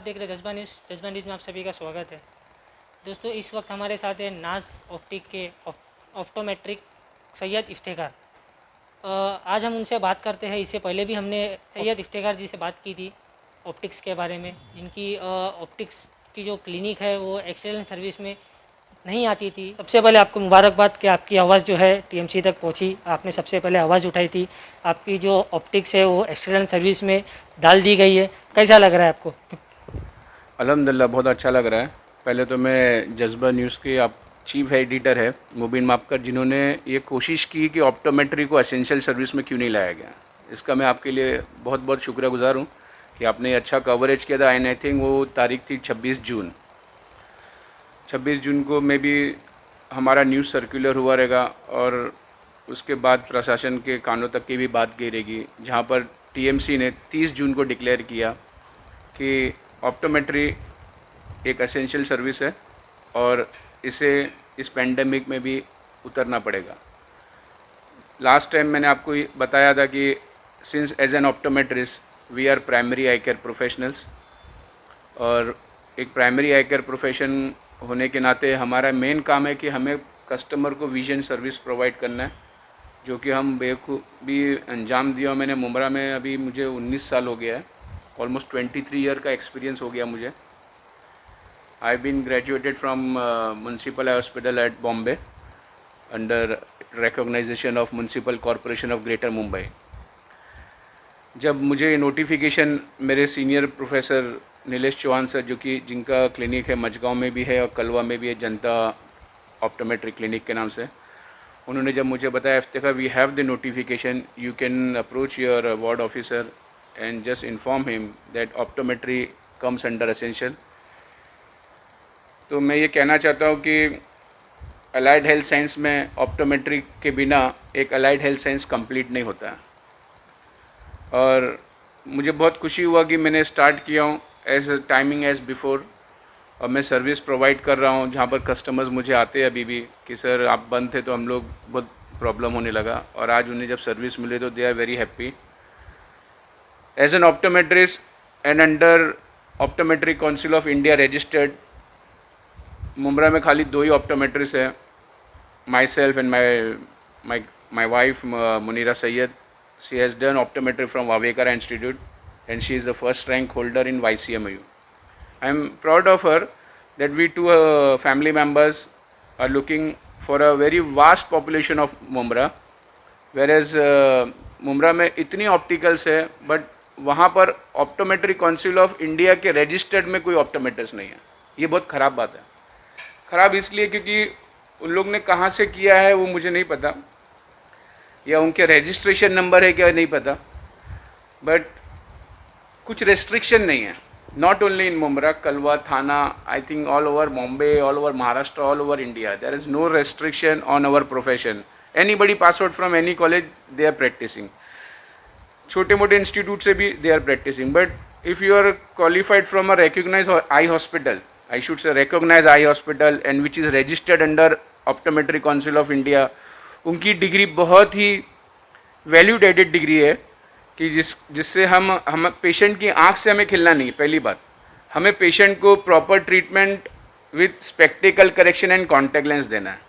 देख रहे हैं जज्बा न्यूज़ में आप सभी का स्वागत है। दोस्तों, इस वक्त हमारे साथ है नाज ऑप्टिक के ऑप्टोमेट्रिक सैयद इफ्तेखार। आज हम उनसे बात करते हैं। इससे पहले भी हमने सैयद इफ्तेखार जी से बात की थी ऑप्टिक्स के बारे में, जिनकी ऑप्टिक्स की जो क्लिनिक है वो एक्सेलेंट सर्विस में नहीं आती थी। सबसे पहले आपको मुबारकबाद कि आपकी आवाज़ जो है टीएमसी तक पहुंची। आपने सबसे पहले आवाज़ उठाई थी। आपकी जो ऑप्टिक्स है वो एक्सेलेंट सर्विस में डाल दी गई है। कैसा लग रहा है आपको? अल्हम्दुलिल्लाह बहुत अच्छा लग रहा है। पहले तो मैं जज्बा न्यूज़ के आप चीफ एडिटर है मुबीन मापकर, जिन्होंने ये कोशिश की कि ऑप्टोमेट्री को एसेंशियल सर्विस में क्यों नहीं लाया गया। इसका मैं आपके लिए बहुत बहुत शुक्रगुजार हूँ कि आपने अच्छा कवरेज किया था। एंड आई थिंक वो तारीख थी 26 जून। 26 जून को मे भी हमारा न्यूज़ सर्कुलर हुआ रहेगा और उसके बाद प्रशासन के कानों तक की भी बात गई रहेगी, जहाँ पर टीएमसी ने 30 जून को डिक्लेयर किया कि ऑप्टोमेट्री एक एसेंशियल सर्विस है और इसे इस पेंडेमिक में भी उतरना पड़ेगा। लास्ट टाइम मैंने आपको बताया था कि since as an optometrist we are primary eye care professionals, और एक प्राइमरी आई केयर प्रोफेशन होने के नाते हमारा मेन काम है कि हमें कस्टमर को विजन सर्विस प्रोवाइड करना है, जो कि हम बेखूबी अंजाम दिया। मैंने मुंब्रा में अभी मुझे 19 साल हो गया है, ऑलमोस्ट 23 ईयर का एक्सपीरियंस हो गया मुझे। I been graduated from municipal hospital at Bombay under recognisation of municipal corporation of greater Mumbai. जब मुझे नोटिफिकेशन मेरे senior professor Nilesh Chauhan sir, जो कि जिनका क्लिनिक है मजगांव में भी है और कलवा में भी है, जनता ऑप्टोमेट्री क्लिनिक के नाम से, उन्होंने जब मुझे बताया Iftikhar we have the notification, you can approach your ward officer and just inform him that optometry comes under essential। तो मैं ये कहना चाहता हूँ कि अलाइड हेल्थ साइंस में ऑप्टोमेट्री के बिना एक अलाइड हेल्थ साइंस कंप्लीट नहीं होता। और मुझे बहुत खुशी हुआ कि मैंने स्टार्ट किया हूँ एज टाइमिंग एज बिफोर, और मैं सर्विस प्रोवाइड कर रहा हूँ जहाँ पर कस्टमर्स मुझे आते हैं अभी भी कि सर आप बंद थे तो हम लोग बहुत प्रॉब्लम होने लगा, और आज उन्हें जब सर्विस मिले तो they are very happy. As an optometrist and under Optometry Council of India registered, Mumbra में खाली 2 ही ऑप्टोमेट्रिस्ट है, my self and my wife Munira Syed. She has done optometry from Wavekar institute and she is the first rank holder in YCMU। I am proud of her that we two family members are looking for a very vast population of Mumbra, whereas Mumbra में इतनी opticals है but वहाँ पर optometry council of India के registered में कोई optometrist नहीं है। ये बहुत ख़राब बात है। ख़राब इसलिए क्योंकि उन लोग ने कहाँ से किया है वो मुझे नहीं पता, या उनके रजिस्ट्रेशन नंबर है क्या नहीं पता, बट कुछ रेस्ट्रिक्शन नहीं है। Not only in Mumbra, Kalwa, Thane, I think all over Bombay, all over Maharashtra, all over India, there is no restriction on our profession. Anybody pass out from any college they are practising. छोटे मोटे institute से भी they are practising, but if you are qualified from a recognise eye hospital, I should say recognise eye hospital and which is registered under optometry council of India, उनकी degree बहुत ही valued added degree है कि जिससे हम patient की आँख से हमें खिलना नहीं। पहली बात, हमें पेशेंट को proper treatment with spectacled correction and contact lens देना है।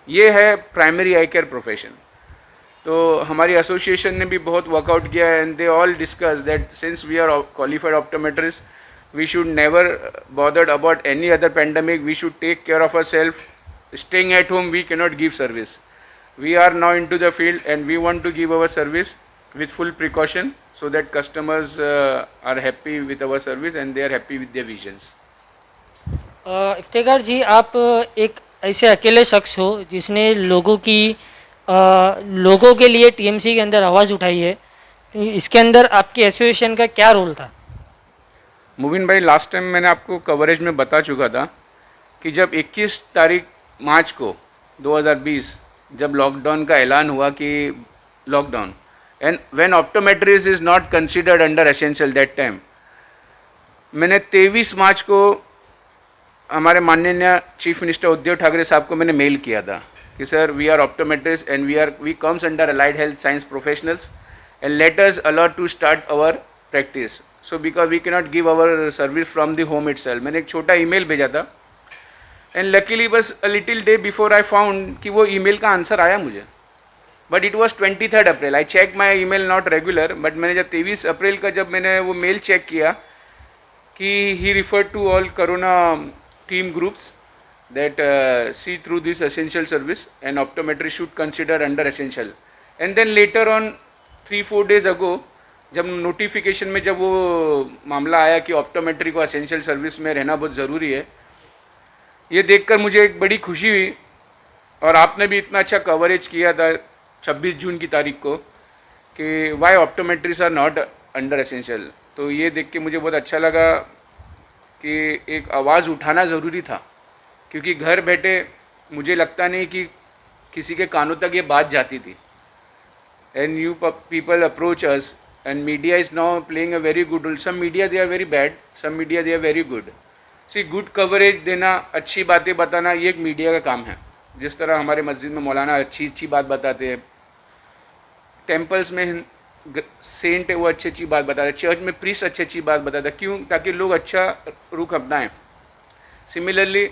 ये है प्राइमरी आई केयर प्रोफेशन। तो हमारी एसोसिएशन ने भी बहुत वर्कआउट किया है and they all discuss that since we are qualified optometrist we should never bothered about any other pandemic, we should take care of our self. Staying at home we can not give service, we are now in to the field and we want to give our service with full precaution so that customers are happy with our service and they are happy with their visions। Iftekhar ji, आप एक ऐसे अकेले शख्स हो जिसने लोगों के लिए टीएमसी के अंदर आवाज़ उठाई है। इसके अंदर आपकी एसोसिएशन का क्या रोल था? मुबीन भाई, लास्ट टाइम मैंने आपको कवरेज में बता चुका था कि जब 21 तारीख मार्च को 2020 जब लॉकडाउन का ऐलान हुआ कि lockdown, and when optometrist is not considered under essential that time, मैंने 23 मार्च को हमारे माननीय चीफ मिनिस्टर उद्धव ठाकरे साहब को मैंने मेल किया था कि sir we are optometrist and we comes under allied health science professionals and let us allow to start our practice. So because we cannot give our service from the home itself. मैंने एक छोटा email भेजा था and luckily बस a little day before I found कि वो email का answer आया मुझे, but it was 23 April. I check my email not regular, but मैंने जब 23 अप्रैल का जब मैंने वो मेल चेक किया कि he referred to all corona team groups that see through this essential service and optometry should consider under essential. And then later on 3-4 days ago जब notification में जब वो मामला आया कि ऑप्टोमेट्री को एसेंशियल सर्विस में रहना बहुत ज़रूरी है, ये देखकर मुझे एक बड़ी खुशी हुई। और आपने भी इतना अच्छा कवरेज किया था 26 जून की तारीख को कि why optometries are not under essential, तो ये देख के मुझे बहुत अच्छा लगा कि एक आवाज़ उठाना ज़रूरी था, क्योंकि घर बैठे मुझे लगता नहीं कि किसी के कानों तक ये बात जाती थी। And you people approach us and media is now playing a very good role. Some media they are very bad, some media they are very good. See good coverage देना, अच्छी बातें बताना, ये एक मीडिया का काम है। जिस तरह हमारे मस्जिद में मौलाना अच्छी अच्छी बात बताते हैं, टेम्पल्स में सेंट है वो अच्छी अच्छी बात बताते हैं, चर्च में प्रीस्ट अच्छी अच्छी बात बताता है। क्यों? ताकि लोग अच्छा रुख अपनाएं। Similarly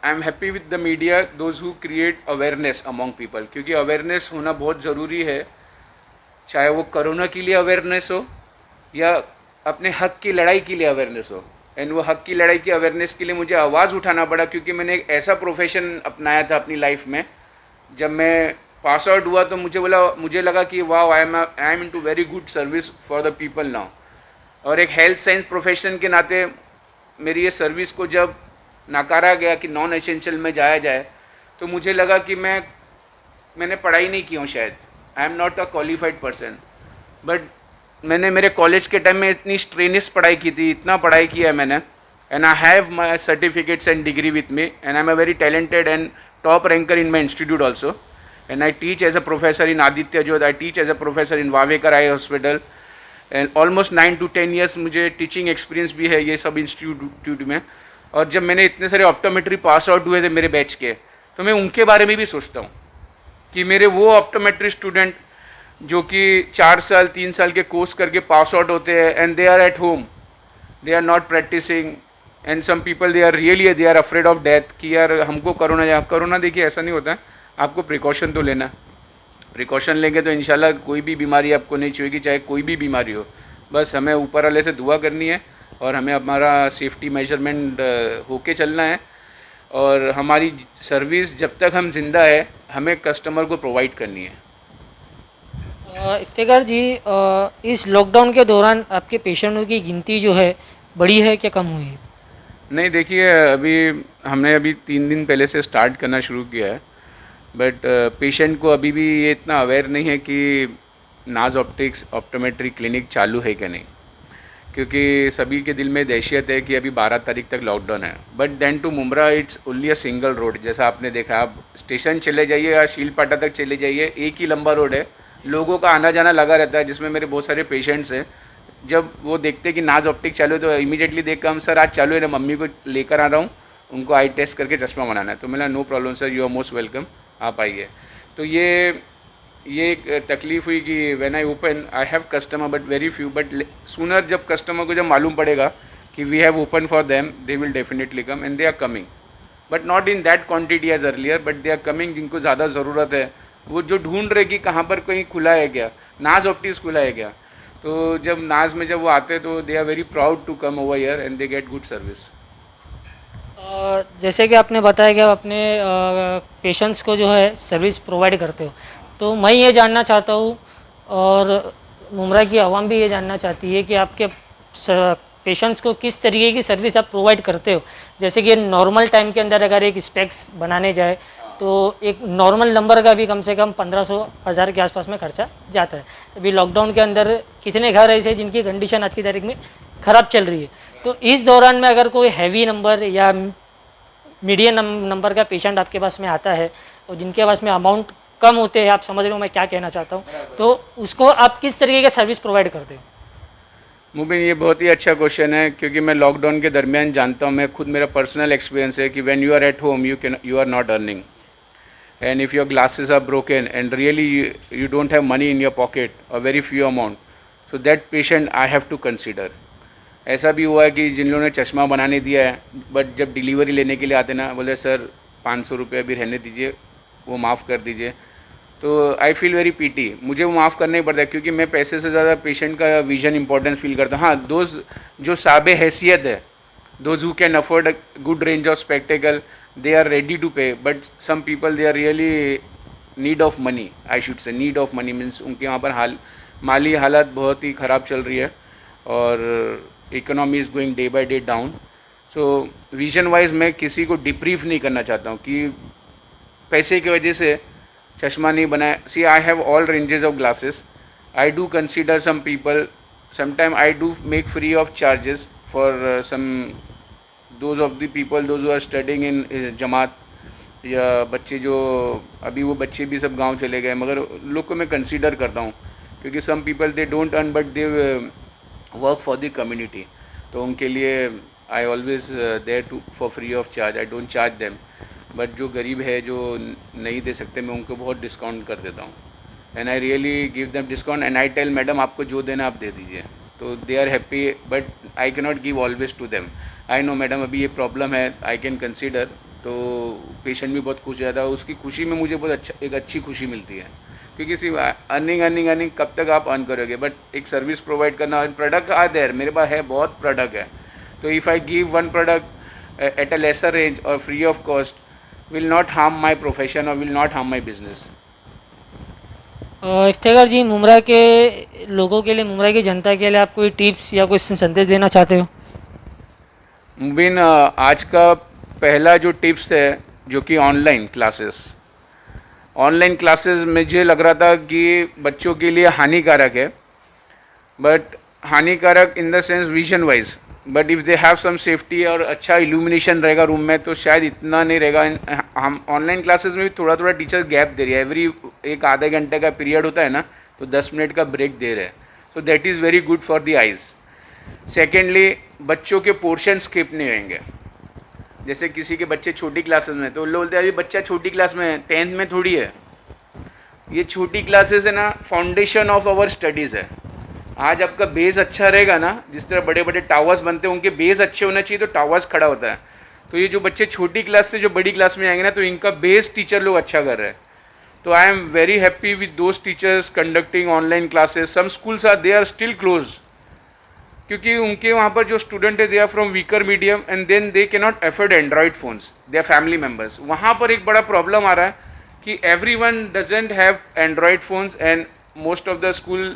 I am happy with the media those who create awareness among people, क्योंकि अवेयरनेस होना बहुत ज़रूरी है, चाहे वो कोरोना के लिए अवेयरनेस हो या अपने हक की लड़ाई के लिए अवेयरनेस हो। एंड वो हक की लड़ाई की अवेयरनेस के लिए मुझे आवाज़ उठाना पड़ा, क्योंकि मैंने एक ऐसा प्रोफेशन अपनाया था अपनी लाइफ में। जब मैं पास आउट हुआ तो मुझे लगा कि वाह, I am in to very good service for the people now. और एक हेल्थ साइंस प्रोफेशन के नाते मेरी ये सर्विस को जब नकारा गया कि नॉन एसेंशियल में जाया जाए, तो मुझे लगा कि मैंने पढ़ाई नहीं की हूँ शायद, I am not a qualified person. But मैंने मेरे कॉलेज के टाइम में इतनी स्ट्रेनियस पढ़ाई की थी, इतना पढ़ाई किया है मैंने, and I have my certificates and degree with me, and I am a very talented and top ranker in my institute also, and I teach as a professor in Aditya Jyot, I teach as a professor in Wavekar eye hospital, and almost 9 to 10 years मुझे teaching experience भी है ये सब institute में। और जब मैंने इतने सारे ऑप्टोमेट्री पास आउट हुए थे मेरे बैच के, तो मैं उनके बारे में भी सोचता हूँ कि मेरे वो ऑप्टोमेट्री स्टूडेंट जो कि 4 साल 3 साल के कोर्स करके पास आउट होते हैं and they are at home, they are not practising, and some people they are afraid of death कि यार हमको कोरोना देखिए ऐसा नहीं होता है, आपको प्रिकॉशन तो लेना, प्रिकॉशन लेंगे तो इंशाल्लाह कोई भी बीमारी आपको नहीं छुएगी, चाहे कोई भी बीमारी हो। बस हमें ऊपर वाले से दुआ करनी है और हमें हमारा सेफ्टी मेजरमेंट होके चलना है, और हमारी सर्विस जब तक हम जिंदा है हमें कस्टमर को प्रोवाइड करनी है। इफ्तिकार जी, इस लॉकडाउन के दौरान आपके पेशेंटों की गिनती जो है बढ़ी है क्या कम हुई है? नहीं, देखिए हमने अभी 3 दिन पहले से स्टार्ट करना शुरू किया है, बट पेशेंट को अभी भी ये इतना अवेयर नहीं है कि नाज ऑप्टिक्स ऑप्टोमेट्री क्लिनिक चालू है कि नहीं, क्योंकि सभी के दिल में दहशत है कि अभी 12 तारीख तक लॉकडाउन है। But then to Mumbra it's only a single road. जैसा आपने देखा, आप स्टेशन चले जाइए या शीलपाटा तक चले जाइए, एक ही लंबा रोड है, लोगों का आना जाना लगा रहता है, जिसमें मेरे बहुत सारे पेशेंट्स हैं। जब वो देखते हैं कि नाज ऑप्टिक चालू है तो इमीडिएटली देख कर हम, सर आज चालू है ना, मम्मी को लेकर आ रहा हूँ, उनको आई टेस्ट करके चश्मा बनाना है। तो मैंने no problem sir, you are most welcome, आप आइए। तो ये एक तकलीफ हुई कि when I open I have customer but very few, but sooner जब कस्टमर को जब मालूम पड़ेगा कि we have open for them, they will definitely come and they are coming, but not in that quantity as earlier, but they are coming. जिनको ज़्यादा ज़रूरत है वो जो ढूंढ रहे कि कहाँ पर कहीं खुला है क्या, नाज ऑप्टिक्स खुला है क्या, तो जब नाज में जब वो आते हैं तो they are very proud to come over here and they get good service. जैसे कि आपने बताया कि आप अपने पेशेंट्स को जो है सर्विस प्रोवाइड करते हो, तो मैं ये जानना चाहता हूँ और मुमरा की आवाम भी ये जानना चाहती है कि आपके पेशेंट्स को किस तरीके की सर्विस आप प्रोवाइड करते हो। जैसे कि नॉर्मल टाइम के अंदर अगर एक स्पेक्स बनाने जाए तो एक नॉर्मल नंबर का भी कम से कम 1500-1000 के आसपास में खर्चा जाता है। अभी लॉकडाउन के अंदर कितने घर ऐसे हैं जिनकी कंडीशन आज की तारीख में ख़राब चल रही है, तो इस दौरान में अगर कोई हैवी नंबर या मीडियम नंबर का पेशेंट आपके पास में आता है और जिनके पास में अमाउंट कम होते हैं, आप समझ रहे हो मैं क्या कहना चाहता हूँ, तो उसको आप किस तरीके का सर्विस प्रोवाइड करते हो? मुबिन, ये बहुत ही अच्छा क्वेश्चन है, क्योंकि मैं लॉकडाउन के दरमियान जानता हूँ, मैं खुद मेरा पर्सनल एक्सपीरियंस है कि when you are at home you are not earning, and if your glasses are broken and really you don't have money in your pocket और very few amount, so that patient I have to consider. ऐसा भी हुआ है कि जिन लोगों ने चश्मा बनाने दिया है, बट जब डिलीवरी लेने के लिए आते ना, बोले सर 500 रुपये अभी रहने दीजिए, वो माफ़ कर दीजिए। तो आई फील वेरी पीटी, मुझे वो माफ़ करना ही पड़ता है, क्योंकि मैं पैसे से ज़्यादा पेशेंट का विजन इंपॉर्टेंस फील करता हूँ। हाँ, दोज जो साबे हैसियत है, those who can afford a good range of spectacle, they are ready to pay, but some people they are really need of money, I should say need of money means उनके यहाँ पर माली हालत बहुत ही ख़राब चल रही है और economy is going day by day down. So vision wise मैं किसी को डिप्रीव नहीं करना चाहता हूँ कि पैसे की वजह से चश्मा नहीं बनाए। See I have all ranges of glasses, I do consider some people, sometime I do make free of charges for some those of the people those are studying in jamaat, या बच्चे जो अभी वो बच्चे भी सब गांव चले गए, मगर लोग को मैं कंसीडर करता हूँ क्योंकि some people they don't earn but they work for the community. तो उनके लिए I always there to for free of charge, I don't charge them. But जो गरीब है जो नहीं दे सकते, मैं उनको बहुत डिस्काउंट कर देता हूँ and I really give them discount and I tell madam आपको जो देना आप दे दीजिए। तो they are happy, but I can not give always to them. I know madam अभी ये प्रॉब्लम है, आई कैन कंसीडर। तो पेशेंट भी बहुत खुश हो जाता है, उसकी खुशी में मुझे बहुत एक अच्छी खुशी मिलती है, क्योंकि सिर्फ अर्निंग कब तक आप अर्न करोगे, बट एक सर्विस प्रोवाइड करना, प्रोडक्ट आर देयर, मेरे पास है बहुत प्रोडक्ट है। तो if I give one product at a lesser range और free of cost will not harm my profession और will not harm my business. Iftekhar ji, Mumbra के लोगों के लिए, मुमरा की जनता के लिए आप कोई टिप्स या कोई संदेश देना चाहते हो? मुबीन, आज का पहला जो टिप्स है जो कि ऑनलाइन क्लासेस मुझे लग रहा था कि बच्चों के लिए हानिकारक है, बट हानिकारक in the sense vision wise, but if they have some safety और अच्छा इल्यूमिनेशन रहेगा रूम में तो शायद इतना नहीं रहेगा। हम ऑनलाइन क्लासेस में भी थोड़ा थोड़ा टीचर गैप दे रही है, एवरी एक आधे घंटे का पीरियड होता है ना, तो 10 मिनट का ब्रेक दे रहे हैं, so that is very good for the eyes. Secondly, बच्चों के पोर्शन स्किप नहीं होंगे। जैसे किसी के बच्चे छोटी क्लासेस में, तो लोग बोलते हैं अभी बच्चा छोटी क्लास में है, 10th में थोड़ी है। ये छोटी क्लासेस है ना, फाउंडेशन ऑफ आवर स्टडीज़ है। आज आपका बेस अच्छा रहेगा ना, जिस तरह बड़े बड़े टावर्स बनते हैं उनके बेस अच्छे होना चाहिए तो टावर्स खड़ा होता है। तो ये जो बच्चे छोटी क्लास से जो बड़ी क्लास में आएंगे ना, तो इनका बेस टीचर लोग अच्छा कर रहे हैं। तो I am very happy with those teachers conducting online classes. Some schools are they are still close, क्योंकि उनके वहाँ पर जो स्टूडेंट है they are from weaker medium and then they can not afford Android phones, they are family members. वहाँ पर एक बड़ा प्रॉब्लम आ रहा है कि everyone doesn't have Android phones and most of the school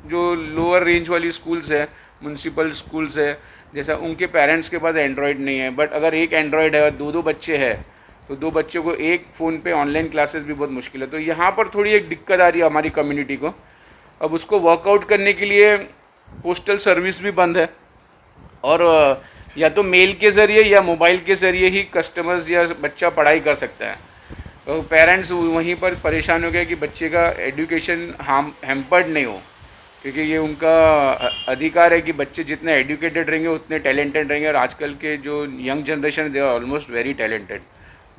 जो लोअर रेंज वाली स्कूल्स है, म्यूनसिपल स्कूल्स है जैसा, उनके पेरेंट्स के पास एंड्रॉयड नहीं है। बट अगर एक एंड्रॉयड है और दो बच्चे हैं तो 2 बच्चों को एक फ़ोन पे ऑनलाइन क्लासेस भी बहुत मुश्किल है। तो यहाँ पर थोड़ी एक दिक्कत आ रही है हमारी कम्युनिटी को। अब उसको वर्कआउट करने के लिए पोस्टल सर्विस भी बंद है, और या तो मेल के ज़रिए या मोबाइल के ज़रिए ही कस्टमर्स या बच्चा पढ़ाई कर सकता है। तो पेरेंट्स वहीं पर परेशान हो गए कि बच्चे का एजुकेशन हैम्पर्ड नहीं हो, क्योंकि ये उनका अधिकार है कि बच्चे जितने एजुकेटेड रहेंगे उतने टैलेंटेड रहेंगे। और आजकल के जो young generation they are almost very talented,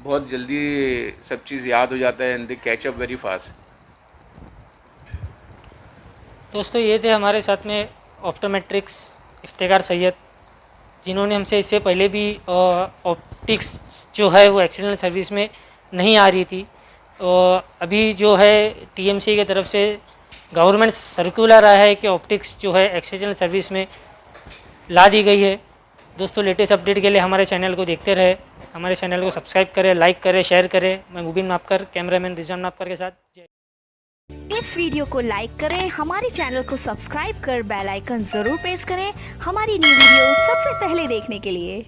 बहुत जल्दी सब चीज़ याद हो जाता है and they catch up very fast. दोस्तों, ये थे हमारे साथ में ऑप्टोमेट्रिक्स इफ्तेखार सैयद, जिन्होंने हमसे इससे पहले भी ऑप्टिक्स जो है वो एक्सीडेंटल सर्विस में नहीं आ रही थी। अभी जो है टीएमसी की तरफ से गवर्नमेंट सर्कुलर आया है कि ऑप्टिक्स जो है एक्सीडेंटल सर्विस में ला दी गई है। दोस्तों, लेटेस्ट अपडेट के लिए हमारे चैनल को देखते रहे, हमारे चैनल को सब्सक्राइब करें, लाइक करें, शेयर करें। मैं मुबीन नापकर, कैमरामैन रिजवान नापकर के साथ। इस वीडियो को लाइक करें, हमारे चैनल को सब्सक्राइब कर बेल आइकन जरूर प्रेस करें हमारी न्यू वीडियो सबसे पहले देखने के लिए।